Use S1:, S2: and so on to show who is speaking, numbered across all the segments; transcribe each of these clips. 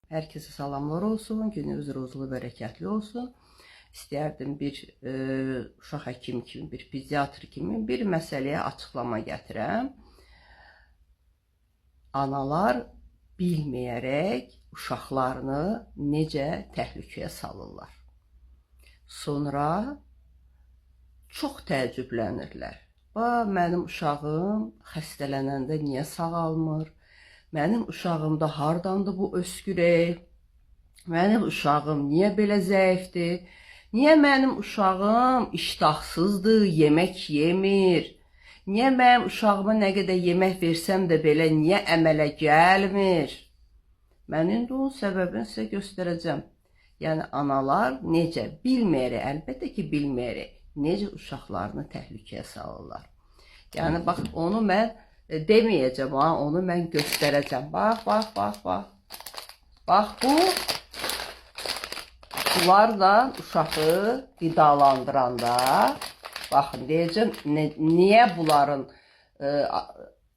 S1: Hər kəsə salamlar olsun, gününüz rozulu, bərəkətli olsun. İstərdim bir uşaq həkimi kimi, bir pediatr kimi bir məsələyə açıqlama gətirəm. Analar bilməyərək uşaqlarını necə təhlükəyə salırlar. Sonra çox təəccüblənirlər. Mənim uşağım xəstələnəndə niyə sağalmır? Mənim uşağımda hardandır bu öskürək? Mənim uşağım niyə belə zəifdir? Niyə mənim uşağım iştahsızdır, yemək yemir? Niyə mənim uşağıma nə qədər yemək versəm də belə niyə əmələ gəlmir? Mən indi onun səbəbini sizə göstərəcəm. Yəni, analar necə bilməyərək, əlbəttə ki, bilməyərək, necə uşaqlarını təhlükəyə salırlar. Yəni, bax, onu mən deməyəcəm, onu mən göstərəcəm. Bax. Bax, bunlarla uşağı qidalandıranda, baxın, deyəcəm, niyə bunların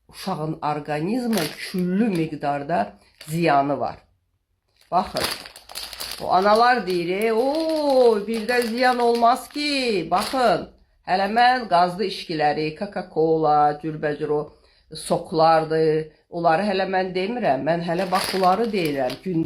S1: uşağın orqanizmə küllü miqdarda ziyanı var. Baxın, o analar deyir, birdə ziyan olmaz ki, baxın, hələ mən qazlı içkiləri, Coca-Cola, cürbəcür o soklardır, onları hələ mən demirəm, mən hələ bax bunları deyirəm.